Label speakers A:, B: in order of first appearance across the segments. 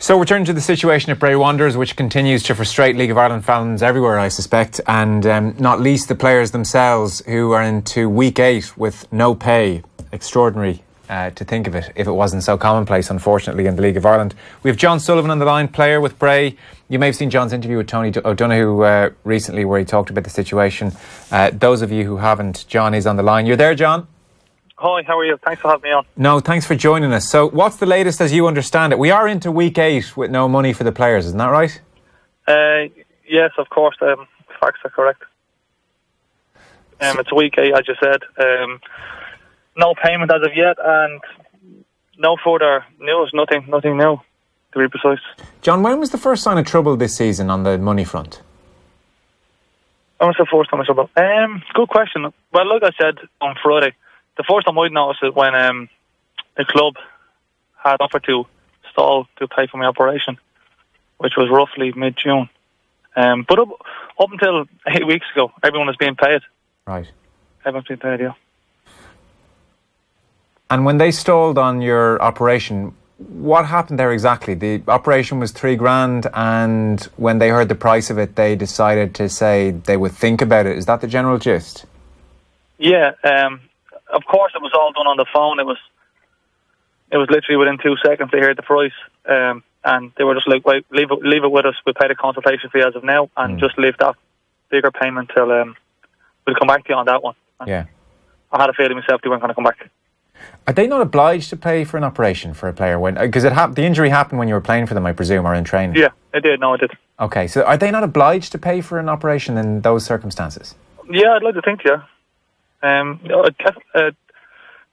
A: So we're turning to the situation at Bray Wanderers, which continues to frustrate League of Ireland fans everywhere, I suspect, and not least the players themselves, who are into week 8 with no pay. Extraordinary to think of it, if it wasn't so commonplace, unfortunately, in the League of Ireland. We have John Sullivan on the line, player with Bray. You may have seen John's interview with Tony O'Donoghue recently, where he talked about the situation. Those of you who haven't, John is on the line. You're there, John?
B: Hi, how are you? Thanks for having me on.
A: No, thanks for joining us. So what's the latest as you understand it? We are into week 8 with no money for the players, isn't that right?
B: Yes, of course. Facts are correct. It's week 8, as you said. No payment as of yet, and no further news. Nothing new, to be precise.
A: John, when was the first sign of trouble this season on the money front?
B: When was the first time of trouble? Good question. Well, like I said on Friday, the first time I'd noticed it when the club had offered to stall to pay for my operation, which was roughly mid-June. But up until 8 weeks ago, everyone was being paid.
A: Right.
B: Everyone's being paid, yeah.
A: And when they stalled on your operation, what happened there exactly? The operation was $3,000, and when they heard the price of it, they decided to say they would think about it. Is that the general gist? Yeah.
B: Of course, it was all done on the phone. It was literally within 2 seconds they heard the price, and they were just like, "Wait, leave it with us. We'll pay the consultation fee as of now, and just leave that bigger payment till we'll come back to you on that one." And
A: yeah,
B: I had a feeling myself they weren't going to come back.
A: Are they not obliged to pay for an operation for a player when because the injury happened when you were playing for them, I presume, or in training?
B: Yeah, it did. No, it did.
A: Okay, so are they not obliged to pay for an operation in those circumstances?
B: Yeah, I'd like to think they are.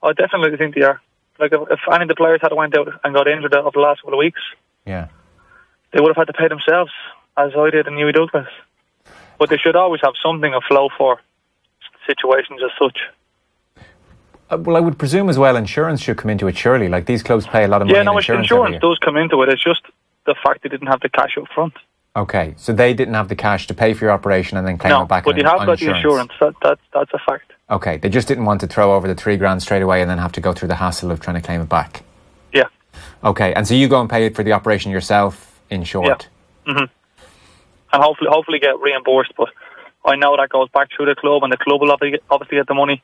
B: I definitely think they are. Like if any of the players had went out and got injured over the last couple of weeks,
A: yeah,
B: they would have had to pay themselves, as I did in Newey Douglas. But they should always have something afloat for situations as such.
A: Well, I would presume as well insurance should come into it, surely. Like, these clubs pay a lot of money in insurance.
B: Yeah, insurance does come into it. It's just the fact they didn't have the cash up front.
A: Okay, so they didn't have the cash to pay for your operation and then claim it back.
B: No, but they have got the insurance. That's a fact.
A: Okay, they just didn't want to throw over the $3,000 straight away and then have to go through the hassle of trying to claim it back.
B: Yeah.
A: Okay, and so you go and pay for the operation yourself, in short.
B: Yeah. Mm-hmm. And hopefully get reimbursed. But I know that goes back through the club, and the club will obviously get the money,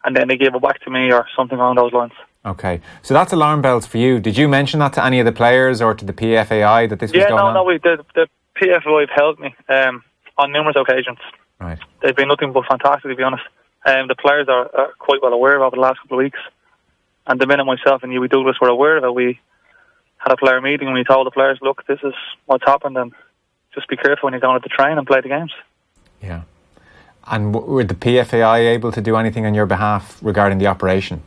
B: and then they give it back to me or something along those lines.
A: Okay, so that's alarm bells for you. Did you mention that to any of the players or to the PFAI that this was going on?
B: The PFAI have helped me on numerous occasions.
A: Right. They've
B: been nothing but fantastic, to be honest. The players are quite well aware of it over the last couple of weeks. And the minute myself and Newey Douglas were aware of it, we had a player meeting and we told the players, look, this is what's happened, and just be careful when you're going to train and play the games.
A: Yeah. And were the PFAI able to do anything on your behalf regarding the operation?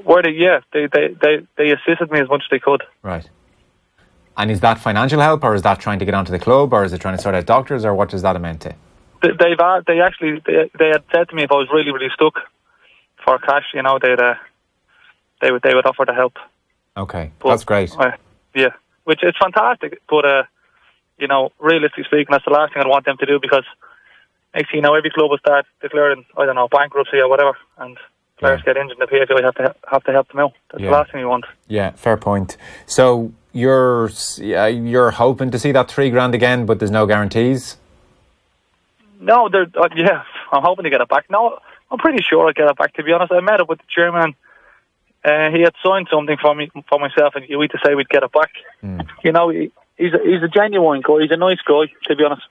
B: They assisted me as much as they could.
A: Right. And is that financial help, or is that trying to get onto the club, or is it trying to sort out doctors, or what does that amount to?
B: They had said to me if I was really, really stuck for cash, they would offer to help.
A: Okay, but that's great.
B: Yeah, which is fantastic. But realistically speaking, that's the last thing I'd want them to do, because next thing you know, every club will start declaring, bankruptcy or whatever, and players get injured, and the PFA have to help them out. That's the last thing you want. Yeah,
A: fair point. So you're hoping to see that $3,000 again, but there's no guarantees?
B: No, I'm hoping to get it back. No, I'm pretty sure I'll get it back, to be honest. I met up with the chairman. He had signed something for myself and Huey to say we'd get it back. He's a genuine guy. He's a nice guy, to be honest.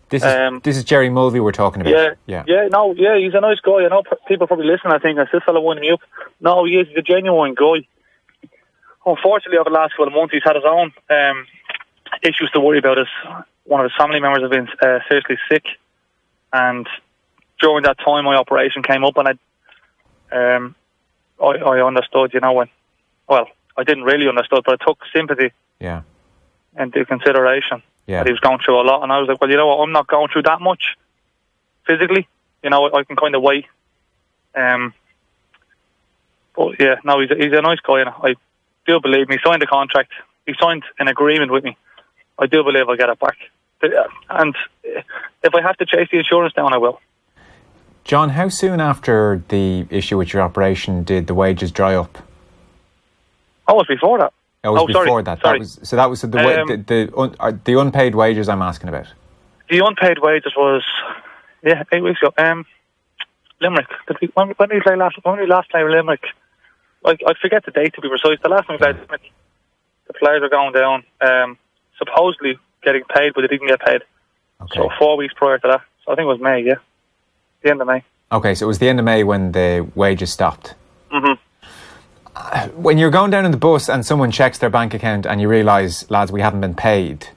A: This is Jerry Mulvey we're talking about.
B: Yeah, he's a nice guy. I know people probably listen. I think, is this fella winding me up? No, he is. He's a genuine guy. Unfortunately, over the last couple of months, he's had his own issues to worry about. One of his family members has been seriously sick, and during that time, my operation came up, and I understood. I didn't really understood, but I took sympathy into consideration. That he was going through a lot, and I was like, well, you know what, I'm not going through that much physically. I can kind of wait. But yeah, no, he's a nice guy, and I do believe me. He signed a contract. He signed an agreement with me. I do believe I'll get it back. And if I have to chase the insurance down, I will.
A: John, how soon after the issue with your operation did the wages dry up?
B: Oh, it was before that.
A: It was before that.
B: Sorry.
A: That was the unpaid wages I'm asking about.
B: The unpaid wages was 8 weeks ago. Limerick. When did we play last? When did we last play Limerick? I forget the date to be precise. The last time we played Limerick, the players were going down, supposedly getting paid, but they didn't get paid.
A: Okay.
B: So 4 weeks prior to that. So I think it was May. Yeah, the end of May.
A: Okay, so it was the end of May when the wages stopped.
B: Mm-hmm.
A: When you're going down in the bus and someone checks their bank account and you realise, lads, we haven't been paid.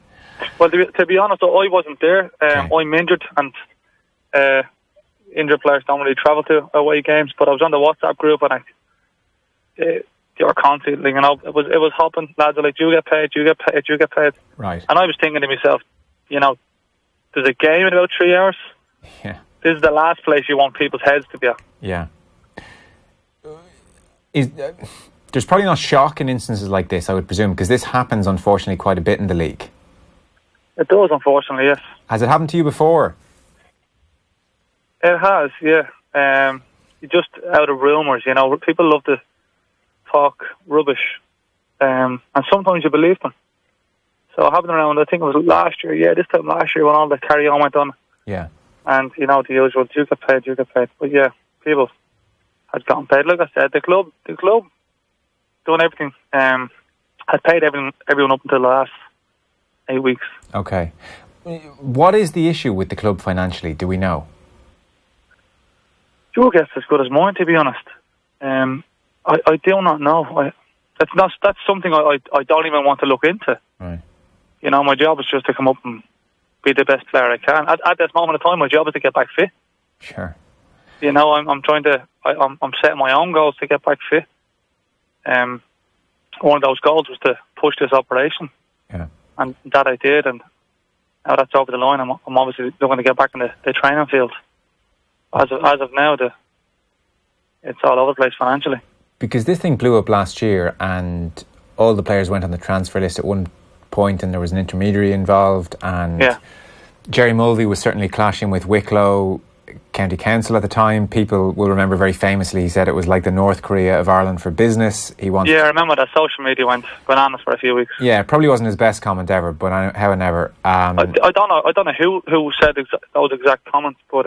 B: Well, to be honest, I wasn't there. I'm injured, and injured players don't really travel to away games. But I was on the WhatsApp group, and they were constantly, it was hopping. Lads are like, "You get paid, you get paid, you get paid."
A: Right.
B: And I was thinking to myself, there's a game in about 3 hours.
A: Yeah.
B: This is the last place you want people's heads to be at.
A: Yeah. There's probably not shock in instances like this, I would presume, because this happens, unfortunately, quite a bit in the league.
B: It does, unfortunately, yes.
A: Has it happened to you before?
B: It has, yeah. Just out of rumours, people love to talk rubbish, and sometimes you believe them. So it happened around, I think it was last year, this time last year when all the carry-on went on.
A: Yeah.
B: And, the usual, you get paid. But yeah, people had gotten paid. Like I said, the club done everything, had paid everyone up until the last 8 weeks.
A: Okay. What is the issue with the club financially? Do we know?
B: Your guess as good as mine, to be honest. I do not know. That's something I don't even want to look into.
A: Right.
B: My job is just to come up and be the best player I can. At this moment of time, my job is to get back fit.
A: Sure.
B: I'm trying to. I'm setting my own goals to get back fit. One of those goals was to push this operation.
A: Yeah.
B: And that I did, and now that's over the line. I'm obviously looking to get back in the training field. As of now, it's all over the place financially.
A: Because this thing blew up last year, and all the players went on the transfer list at one point, and there was an intermediary involved, and Jerry Mulvey was certainly clashing with Wicklow County Council at the time. People will remember very famously he said it was like the North Korea of Ireland for business. I
B: remember that social media went bananas for a few weeks.
A: Yeah, it probably wasn't his best comment ever, but however,
B: I don't know who said those exact comments, but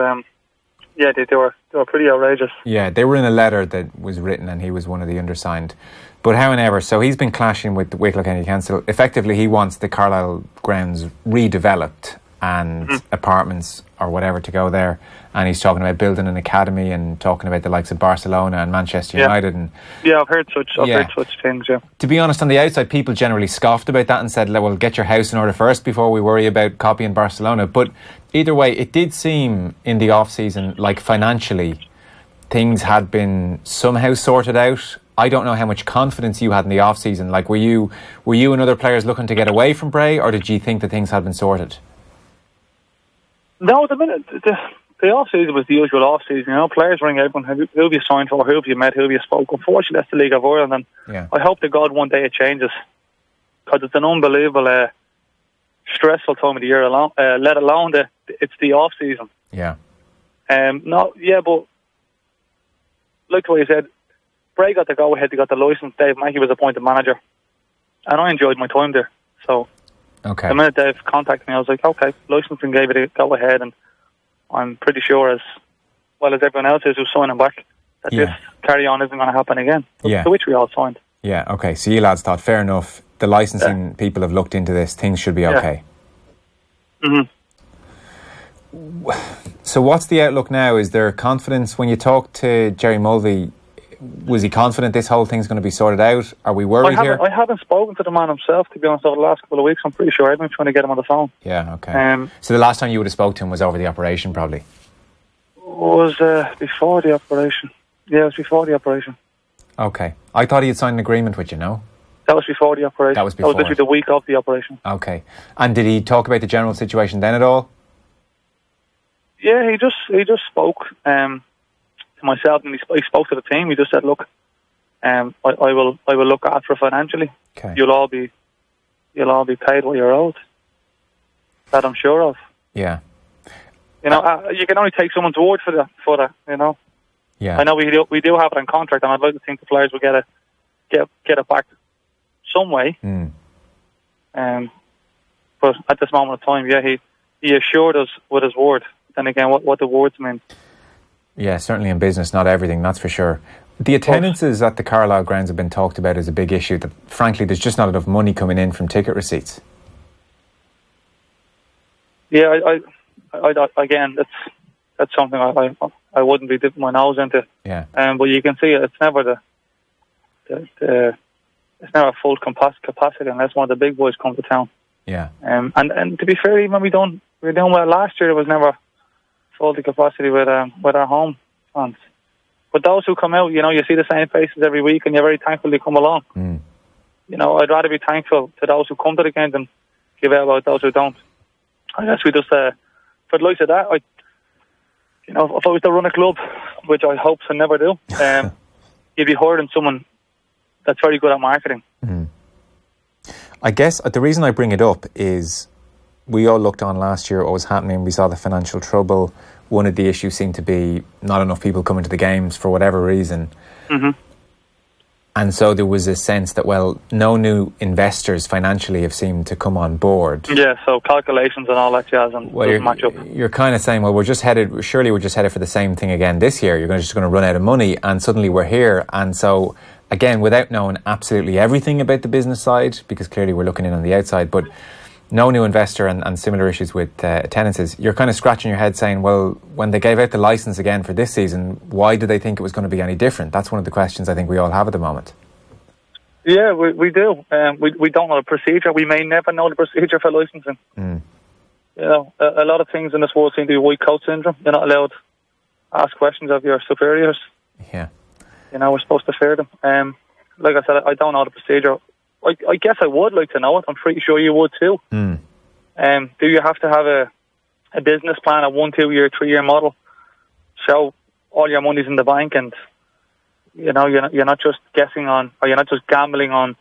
B: they were pretty outrageous.
A: Yeah, they were in a letter that was written, and he was one of the undersigned. But however, so he's been clashing with the Wicklow County Council. Effectively, he wants the Carlisle grounds redeveloped and apartments or whatever to go there. And he's talking about building an academy and talking about the likes of Barcelona and Manchester United. And
B: I've heard such things, yeah.
A: To be honest, on the outside, people generally scoffed about that and said, well, get your house in order first before we worry about copying Barcelona. But either way, it did seem in the off-season like financially things had been somehow sorted out. I don't know how much confidence you had in the off-season. Like, were you and other players looking to get away from Bray, or did you think that things had been sorted?
B: No, the off-season was the usual off-season. Players ring everyone, who have you signed for, who have you met, who have you spoke. Unfortunately, that's the League of Ireland, and I hope to God one day it changes, because it's an unbelievable, stressful time of the year, let alone it's the off-season.
A: Yeah.
B: But like what you said, Bray got the go-ahead, they got the licence, Dave Mackey was appointed manager, and I enjoyed my time there. So the minute Dave contacted me, I was like, okay, licensing gave it a go-ahead, and I'm pretty sure, as well as everyone else is who's signing back, that this carry-on isn't going to happen again, to which we all signed. Yeah,
A: okay, so you lads thought, fair enough, the licensing people have looked into this, things should be okay.
B: Mm-hmm.
A: So what's the outlook now? Is there confidence? When you talk to Jerry Mulvey, was he confident this whole thing's going to be sorted out? Are we worried here?
B: I haven't spoken to the man himself, to be honest, over the last couple of weeks. I'm pretty sure I've been trying to get him on the phone.
A: Yeah, okay. So the last time you would have spoke to him was over the operation, probably?
B: Was before the operation. Yeah, it was before the operation.
A: Okay. I thought he had signed an agreement with you, no?
B: That was before the operation.
A: That was before?
B: That was literally the week of the operation.
A: Okay. And did he talk about the general situation then at all?
B: Yeah, he just spoke to myself, and he spoke to the team. He just said, "Look, I will look after it financially.
A: Okay.
B: You'll all be paid what you're owed. That I'm sure of."
A: Yeah.
B: You can only take someone's word for that.
A: Yeah.
B: I know we do have it on contract, and I'd like to think the players will get it back some way. But at this moment of time, he assured us with his word. Then again, what the words mean.
A: Yeah, certainly in business, not everything, that's for sure. The attendances at the Carlisle grounds have been talked about as a big issue, that frankly there's just not enough money coming in from ticket receipts. Yeah,
B: I again, that's something I wouldn't be dipping my nose into.
A: Yeah.
B: But you can see it's never it's never full capacity unless one of the big boys come to town.
A: Yeah.
B: And to be fair, even when we were doing well last year, it was never full to capacity with our home fans. But those who come out, you see the same faces every week, and you're very thankful they come along. I'd rather be thankful to those who come to the game than give out about those who don't. I guess we just, for the likes of that, if I was to run a club, which I hope to never do, you'd be hiring someone that's very good at marketing.
A: I guess the reason I bring it up is we all looked on last year what was happening. We saw the financial trouble. One of the issues seemed to be not enough people coming to the games for whatever reason. And so there was a sense that, well, no new investors financially have seemed to come on board.
B: Yeah, so calculations and all that jazz and doesn't match up.
A: You're kind of saying, well, we're just headed for the same thing again this year. You're just going to run out of money, and suddenly we're here. And so, again, without knowing absolutely everything about the business side, because clearly we're looking in on the outside, but no new investor and similar issues with attendances, you're kind of scratching your head saying, well, when they gave out the licence again for this season, why did they think it was going to be any different? That's one of the questions I think we all have at the moment.
B: Yeah, we do. We don't know the procedure. We may never know the procedure for licensing. A lot of things in this world seem to be white coat syndrome. You're not allowed to ask questions of your superiors.
A: Yeah.
B: We're supposed to fear them. Like I said, I don't know the procedure. I guess I would like to know it. I'm pretty sure you would too. Do you have to have a business plan, a 1, 2 year, 3 year model? So all your money's in the bank, and you're not just guessing on, or you're not just gambling on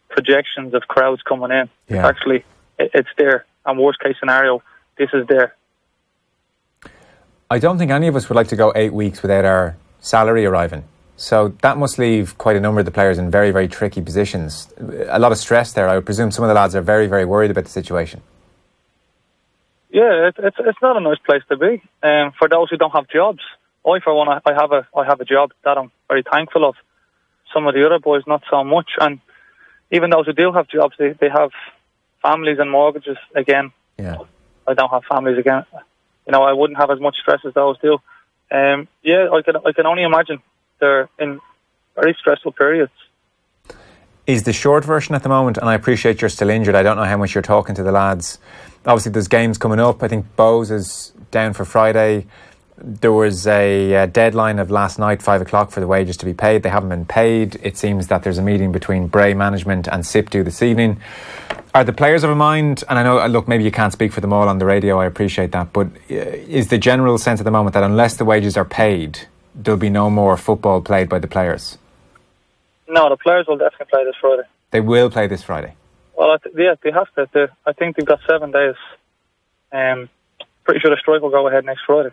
B: projections of crowds coming in.
A: Yeah.
B: Actually, it's there. And worst case scenario, this is there.
A: I don't think any of us would like to go 8 weeks without our salary arriving. So that must leave quite a number of the players in very, very tricky positions. A lot of stress there. I would presume some of the lads are very, very worried about the situation.
B: Yeah, it's not a nice place to be. For those who don't have jobs, I for one, I have a job that I'm very thankful of. Some of the other boys, not so much. And even those who do have jobs, they have families and mortgages again.
A: Yeah,
B: I don't have families again. I wouldn't have as much stress as those do. I can only imagine they're in very stressful periods.
A: Is the short version at the moment, and I appreciate you're still injured, I don't know how much you're talking to the lads. Obviously there's games coming up. I think Bowes is down for Friday. There was a deadline of last night, 5 o'clock, for the wages to be paid. They haven't been paid. It seems that there's a meeting between Bray management and SIPTU this evening. Are the players of a mind, and I know, look, maybe you can't speak for them all on the radio, I appreciate that, but is the general sense at the moment that unless the wages are paid, there'll be no more football played by the players? No,
B: the players will definitely play this Friday.
A: They will play this Friday?
B: Well, they have to. I think they've got 7 days. Pretty sure the strike will go ahead next Friday.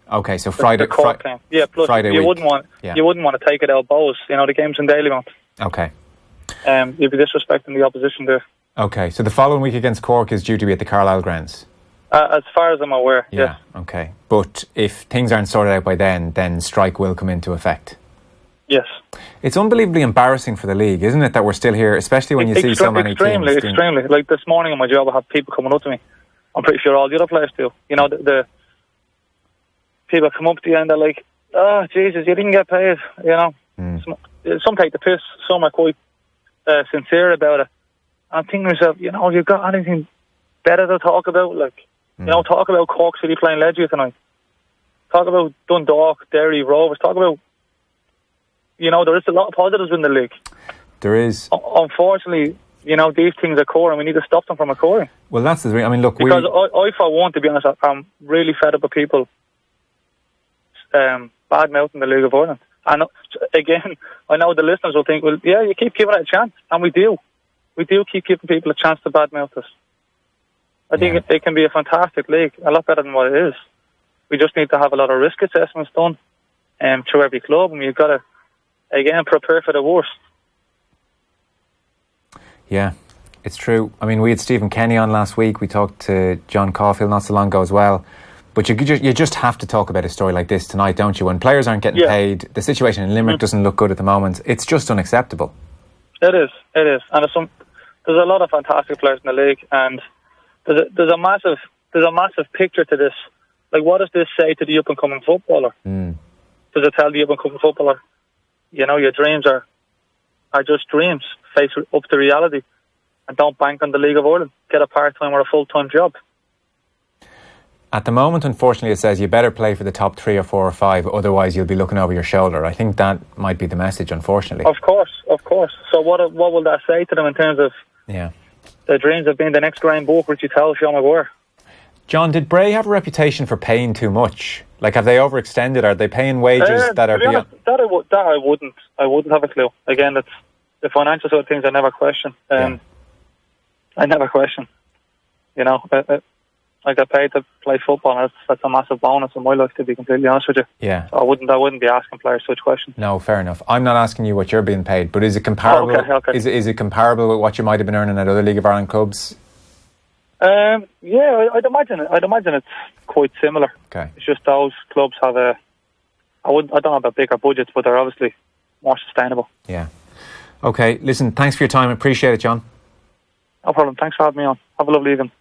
A: Okay, so Friday.
B: The court game. Yeah, plus
A: Friday
B: you
A: week.
B: wouldn't want to take it out Bowes. The game's in Dalymount.
A: Okay.
B: You'd be disrespecting the opposition there.
A: Okay, so the following week against Cork is due to be at the Carlisle grounds?
B: As far as I'm aware,
A: yeah.
B: Yes.
A: Okay, but if things aren't sorted out by then strike will come into effect?
B: Yes.
A: It's unbelievably embarrassing for the league, isn't it, that we're still here, especially when you see so many teams.
B: Extremely. Like this morning on my job, I have people coming up to me. I'm pretty sure all the other players do. The people come up to you and they're like, "Oh, Jesus, you didn't get paid." Some take the piss. Some are quite sincere about it. I'm thinking to myself, you've got anything better to talk about? Talk about Cork City playing Legia tonight. Talk about Dundalk, Derry, Rovers. Talk about, there is a lot of positives in the league.
A: There is.
B: Unfortunately, these things occur and we need to stop them from occurring.
A: Well, that's the thing. I mean, look,
B: because I for one, to be honest, I'm really fed up with people bad-mouthing the League of Ireland. And again, I know the listeners will think, well, yeah, you keep giving it a chance. And we do. We do keep giving people a chance to bad-mouth us. I think it can be a fantastic league, a lot better than what it is. We just need to have a lot of risk assessments done through every club, and you've got to, again, prepare for the worst.
A: Yeah, it's true. I mean, we had Stephen Kenny on last week. We talked to John Caulfield not so long ago as well. But you just have to talk about a story like this tonight, don't you? When players aren't getting paid, the situation in Limerick doesn't look good at the moment. It's just unacceptable.
B: It is. And there's a lot of fantastic players in the league, and there's a massive picture to this. Like, what does this say to the up and coming footballer? Does it tell the up and coming footballer, your dreams are just dreams? Face up to reality, and don't bank on the League of Ireland. Get a part-time or a full-time job.
A: At the moment, unfortunately, it says you better play for the top 3 or 4 or 5, otherwise you'll be looking over your shoulder. I think that might be the message, unfortunately. Of course. So what will that say to them in terms of their dreams of being the next Graham Book, Richie Towell, Sean McGuire? John, did Bray have a reputation for paying too much? Like, have they overextended? Are they paying wages that are beyond?
B: That I wouldn't have a clue. Again, it's the financial side of things. I never question. I never question. I get paid to play football, and that's a massive bonus in my life, to be completely honest with you. Yeah. So I wouldn't be asking players such questions.
A: No, fair enough. I'm not asking you what you're being paid, but is it comparable? Okay. Is it comparable with what you might have been earning at other League of Ireland clubs?
B: I'd imagine it's quite similar. Okay. It's just those clubs have I don't have a bigger budgets, but they're obviously more sustainable.
A: Yeah. Okay. Listen, thanks for your time. Appreciate it, John.
B: No problem. Thanks for having me on. Have a lovely evening.